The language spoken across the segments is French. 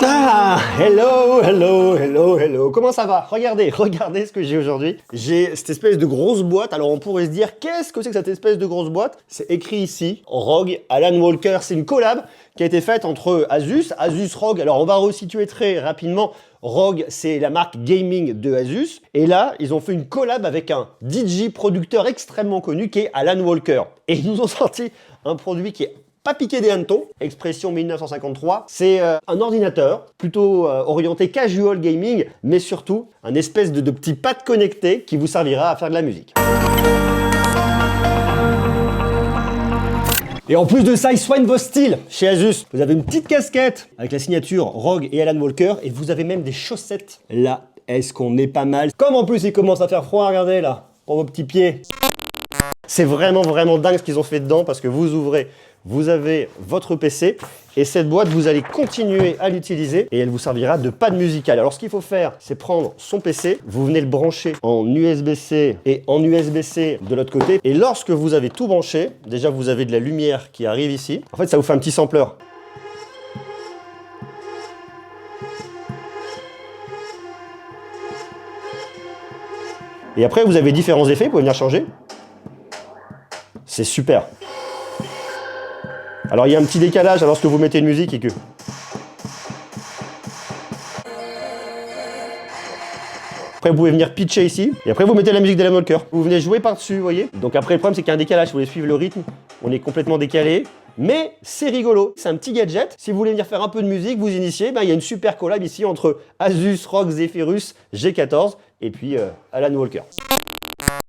Ah, hello. Comment ça va? Regardez ce que j'ai aujourd'hui. J'ai cette espèce de grosse boîte. Alors on pourrait se dire, qu'est-ce que c'est que cette espèce de grosse boîte? C'est écrit ici, ROG, Alan Walker. C'est une collab qui a été faite entre Asus, ROG. Alors on va resituer très rapidement. ROG, c'est la marque gaming de Asus. Et là, ils ont fait une collab avec un DJ producteur extrêmement connu qui est Alan Walker. Et ils nous ont sorti un produit qui est pas piqué des hannetons, expression 1953. C'est un ordinateur plutôt orienté casual gaming, mais surtout un espèce de petit pad connecté qui vous servira à faire de la musique. Et en plus de ça, ils soignent vos styles chez Asus. Vous avez une petite casquette avec la signature ROG et Alan Walker, et vous avez même des chaussettes. Là, est-ce qu'on est pas mal? Comme en plus il commence à faire froid, regardez là, pour vos petits pieds. C'est vraiment dingue ce qu'ils ont fait dedans, parce que vous ouvrez, vous avez votre PC et cette boîte, vous allez continuer à l'utiliser et elle vous servira de pad musical. Alors ce qu'il faut faire, c'est prendre son PC, vous venez le brancher en USB-C et en USB-C de l'autre côté. Et lorsque vous avez tout branché, déjà vous avez de la lumière qui arrive ici. En fait, ça vous fait un petit sampler. Et après, vous avez différents effets, vous pouvez venir changer. C'est super. Alors il y a un petit décalage lorsque vous mettez une musique et que... Après vous pouvez venir pitcher ici, et après vous mettez la musique d'Alan Walker. Vous venez jouer par-dessus, vous voyez. Donc après le problème c'est qu'il y a un décalage, si vous voulez suivre le rythme, on est complètement décalé. Mais c'est rigolo, c'est un petit gadget. Si vous voulez venir faire un peu de musique, vous initier, il y a une super collab ici entre Asus ROG Zephyrus G14 et puis Alan Walker.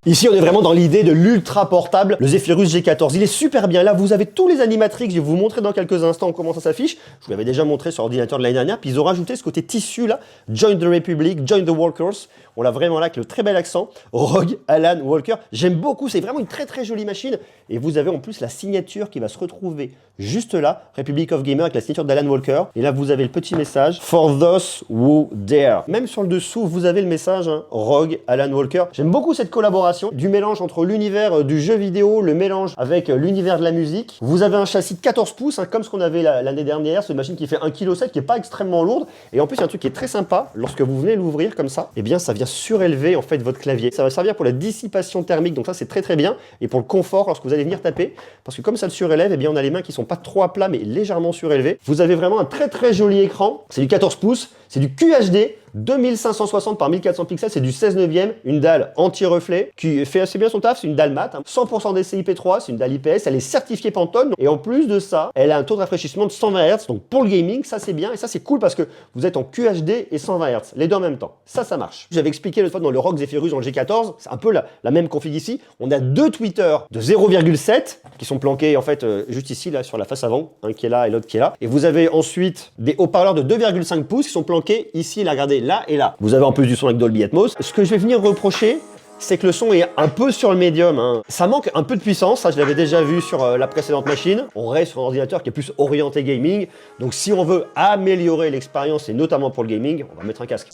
Ici, on est vraiment dans l'idée de l'ultra portable, le Zephyrus G14. Il est super bien. Là, vous avez tous les animatrix. Je vais vous montrer dans quelques instants comment ça s'affiche. Je vous l'avais déjà montré sur l'ordinateur de l'année dernière. Puis ils ont rajouté ce côté tissu là. Join the Republic, join the Workers. On l'a vraiment là avec le très bel accent. ROG, Alan Walker. J'aime beaucoup. C'est vraiment une très jolie machine. Et vous avez en plus la signature qui va se retrouver juste là. Republic of Gamer avec la signature d'Alan Walker. Et là, vous avez le petit message. For those who dare. Même sur le dessous, vous avez le message ROG, Alan Walker. J'aime beaucoup cette collaboration. Du mélange entre l'univers du jeu vidéo, le mélange avec l'univers de la musique. Vous avez un châssis de 14 pouces, comme ce qu'on avait l'année dernière. C'est une machine qui fait 1,7 kg, qui n'est pas extrêmement lourde. Et en plus, il y a un truc qui est très sympa. Lorsque vous venez l'ouvrir comme ça, eh bien, ça vient surélever en fait votre clavier. Ça va servir pour la dissipation thermique. Donc ça, c'est très bien. Et pour le confort lorsque vous allez venir taper. Parce que comme ça le surélève, eh bien, on a les mains qui sont pas trop à plat, mais légèrement surélevées. Vous avez vraiment un très joli écran. C'est du 14 pouces. C'est du QHD. 2560 par 1400 pixels, c'est du 16 neuvième, une dalle anti-reflet qui fait assez bien son taf, c'est une dalle mat, 100% DCI-P3, c'est une dalle IPS, elle est certifiée Pantone et en plus de ça, elle a un taux de rafraîchissement de 120 Hz, donc pour le gaming, ça c'est bien et ça c'est cool parce que vous êtes en QHD et 120 Hz, les deux en même temps, ça marche. J'avais expliqué l'autre fois dans le ROG Zephyrus dans le G14, c'est un peu la même config ici, on a deux tweeters de 0,7 qui sont planqués en fait juste ici là sur la face avant, un qui est là et l'autre qui est là, et vous avez ensuite des haut-parleurs de 2,5 pouces qui sont planqués ici, là regardez, là et là. Vous avez en plus du son avec Dolby Atmos. Ce que je vais venir reprocher, c'est que le son est un peu sur le médium. Ça manque un peu de puissance, ça je l'avais déjà vu sur la précédente machine. On reste sur un ordinateur qui est plus orienté gaming. Donc si on veut améliorer l'expérience, et notamment pour le gaming, on va mettre un casque.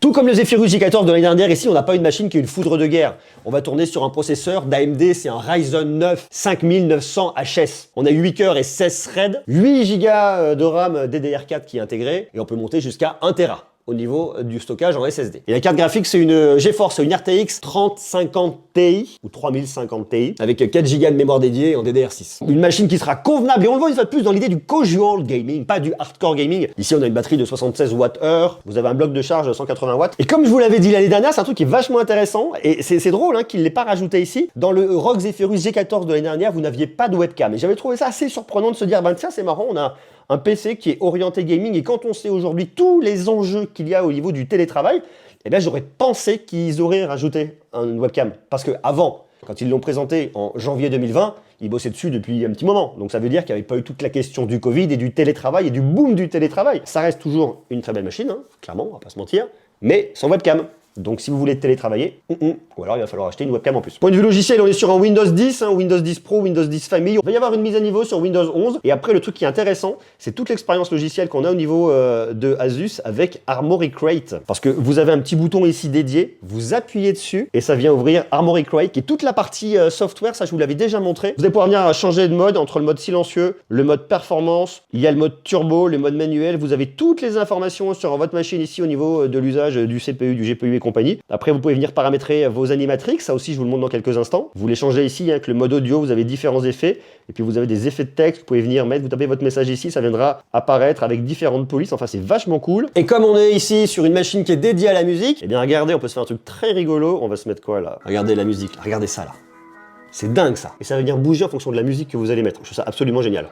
Tout comme le Zephyrus G14 de l'année dernière, ici on n'a pas une machine qui est une foudre de guerre. On va tourner sur un processeur d'AMD, c'est un Ryzen 9 5900 HS. On a 8 cœurs et 16 threads, 8 Go de RAM DDR4 qui est intégré, et on peut monter jusqu'à 1 Tera au niveau du stockage en SSD. Et la carte graphique, c'est une GeForce, c'est une RTX 3050 Ti ou 3050 Ti avec 4 Go de mémoire dédiée en DDR6. Une machine qui sera convenable, et on le voit une fois de plus dans l'idée du casual gaming, pas du hardcore gaming. Ici, on a une batterie de 76 Wh, vous avez un bloc de charge de 180 watts. Et comme je vous l'avais dit l'année dernière, c'est un truc qui est vachement intéressant, et c'est drôle qu'il ne l'ait pas rajouté ici. Dans le ROG Zephyrus G14 de l'année dernière, vous n'aviez pas de webcam. Et j'avais trouvé ça assez surprenant de se dire, tiens, c'est marrant, on a un PC qui est orienté gaming, et quand on sait aujourd'hui tous les enjeux qu'il y a au niveau du télétravail, eh bien j'aurais pensé qu'ils auraient rajouté une webcam. Parce que avant, quand ils l'ont présenté en janvier 2020, ils bossaient dessus depuis un petit moment. Donc ça veut dire qu'il n'y avait pas eu toute la question du Covid et du télétravail et du boom du télétravail. Ça reste toujours une très belle machine, clairement, on va pas se mentir, mais sans webcam. Donc si vous voulez télétravailler, ou alors il va falloir acheter une webcam en plus. Point de vue logiciel, on est sur un Windows 10, Windows 10 Pro, Windows 10 Family. Il va y avoir une mise à niveau sur Windows 11. Et après, le truc qui est intéressant, c'est toute l'expérience logicielle qu'on a au niveau de Asus avec Armoury Crate. Parce que vous avez un petit bouton ici dédié, vous appuyez dessus et ça vient ouvrir Armoury Crate, qui est toute la partie software, ça je vous l'avais déjà montré. Vous allez pouvoir venir changer de mode entre le mode silencieux, le mode performance, il y a le mode turbo, le mode manuel. Vous avez toutes les informations sur votre machine ici au niveau de l'usage du CPU, du GPU et compagnie. Après, vous pouvez venir paramétrer vos animatrix, ça aussi je vous le montre dans quelques instants. Vous les changez ici avec le mode audio, vous avez différents effets. Et puis vous avez des effets de texte, vous pouvez venir mettre, vous tapez votre message ici, ça viendra apparaître avec différentes polices. Enfin, c'est vachement cool. Et comme on est ici sur une machine qui est dédiée à la musique, eh bien regardez, on peut se faire un truc très rigolo. On va se mettre quoi là? Regardez la musique, là. Regardez ça là. C'est dingue ça. Et ça va venir bouger en fonction de la musique que vous allez mettre. Je trouve ça absolument génial.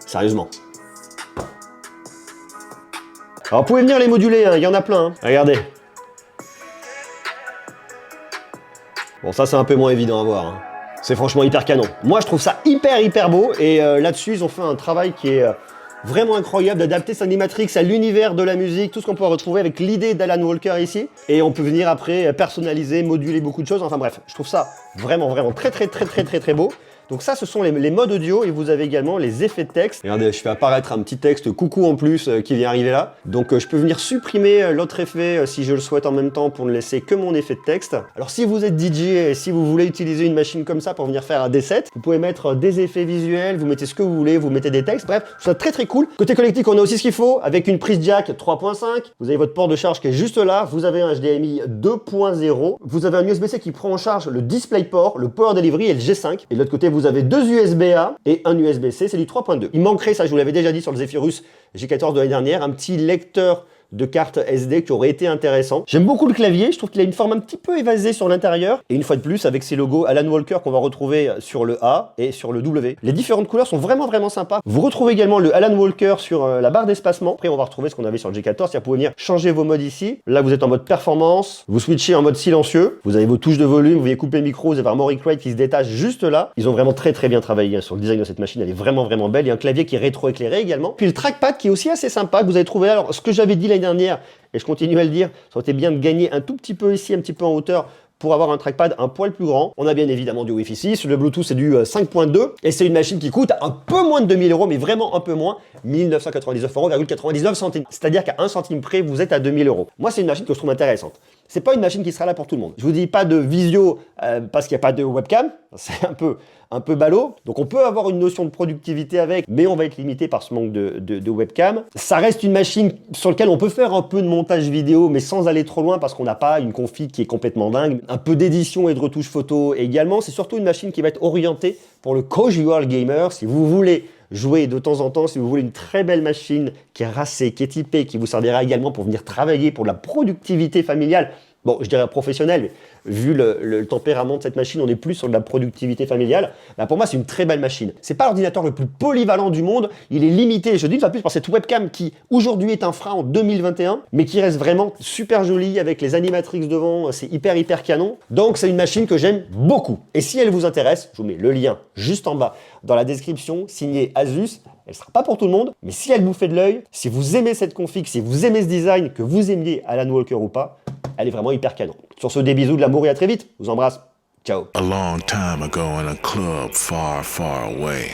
Sérieusement. Alors vous pouvez venir les moduler, hein. Il y en a plein. Hein. Regardez. Bon, ça c'est un peu moins évident à voir. Hein. C'est franchement hyper canon. Moi je trouve ça hyper beau et là-dessus ils ont fait un travail qui est vraiment incroyable d'adapter sa animatrix à l'univers de la musique, tout ce qu'on peut retrouver avec l'idée d'Alan Walker ici. Et on peut venir après personnaliser, moduler beaucoup de choses. Enfin bref, je trouve ça vraiment très beau. Donc ça, ce sont les modes audio et vous avez également les effets de texte. Regardez, je fais apparaître un petit texte coucou en plus qui vient arriver là. Donc je peux venir supprimer l'autre effet si je le souhaite en même temps pour ne laisser que mon effet de texte. Alors si vous êtes DJ et si vous voulez utiliser une machine comme ça pour venir faire des sets, vous pouvez mettre des effets visuels, vous mettez ce que vous voulez, vous mettez des textes. Bref, je trouve ça très cool. Côté connectique, on a aussi ce qu'il faut avec une prise jack 3.5. Vous avez votre port de charge qui est juste là. Vous avez un HDMI 2.0. Vous avez un USB-C qui prend en charge le DisplayPort, le Power Delivery et le G5. Et de l'autre côté, vous avez deux USB-A et un USB-C, c'est du 3.2. Il manquerait, ça je vous l'avais déjà dit sur le Zephyrus G14 de l'année dernière, un petit lecteur de carte SD qui aurait été intéressant. J'aime beaucoup le clavier, je trouve qu'il a une forme un petit peu évasée sur l'intérieur. Et une fois de plus, avec ces logos Alan Walker qu'on va retrouver sur le A et sur le W. Les différentes couleurs sont vraiment sympas. Vous retrouvez également le Alan Walker sur la barre d'espacement. Après, on va retrouver ce qu'on avait sur le G14, c'est-à-dire vous pouvez venir changer vos modes ici. Là, vous êtes en mode performance, vous switchez en mode silencieux. Vous avez vos touches de volume, vous pouvez couper le micro, vous avez Armoury Crate qui se détache juste là. Ils ont vraiment très bien travaillé sur le design de cette machine, elle est vraiment belle. Il y a un clavier qui est rétro-éclairé également. Puis le trackpad qui est aussi assez sympa, que vous avez trouvé. Alors, ce que j'avais dit l'année dernière, et je continue à le dire, ça aurait été bien de gagner un tout petit peu ici, un petit peu en hauteur, pour avoir un trackpad un poil plus grand. On a bien évidemment du Wi-Fi 6, le Bluetooth c'est du 5.2, et c'est une machine qui coûte un peu moins de 2000 €, mais vraiment un peu moins, 1999,99 €. C'est-à-dire qu'à 1 centime près, vous êtes à 2000 €. Moi, c'est une machine que je trouve intéressante. C'est pas une machine qui sera là pour tout le monde. Je vous dis pas de visio parce qu'il n'y a pas de webcam, c'est un peu ballot. Donc on peut avoir une notion de productivité avec, mais on va être limité par ce manque de webcam. Ça reste une machine sur laquelle on peut faire un peu de montage vidéo, mais sans aller trop loin parce qu'on n'a pas une config qui est complètement dingue. Un peu d'édition et de retouche photo également. C'est surtout une machine qui va être orientée pour le casual gamer. Si vous voulez jouer de temps en temps, si vous voulez une très belle machine qui est racée, qui est typée, qui vous servira également pour venir travailler pour de la productivité familiale. Bon, je dirais professionnel, mais vu le tempérament de cette machine, on est plus sur de la productivité familiale. Bah pour moi, c'est une très belle machine. C'est pas l'ordinateur le plus polyvalent du monde, il est limité, je dis une fois plus, par cette webcam qui aujourd'hui est un frein en 2021, mais qui reste vraiment super jolie avec les animatrix devant, c'est hyper canon. Donc c'est une machine que j'aime beaucoup. Et si elle vous intéresse, je vous mets le lien juste en bas dans la description, signé Asus. Elle sera pas pour tout le monde, mais si elle vous fait de l'œil, si vous aimez cette config, si vous aimez ce design, que vous aimiez Alan Walker ou pas, elle est vraiment hyper canon. Sur ce, des bisous, de l'amour et à très vite. Je vous embrasse. Ciao. A long time ago in a club far away.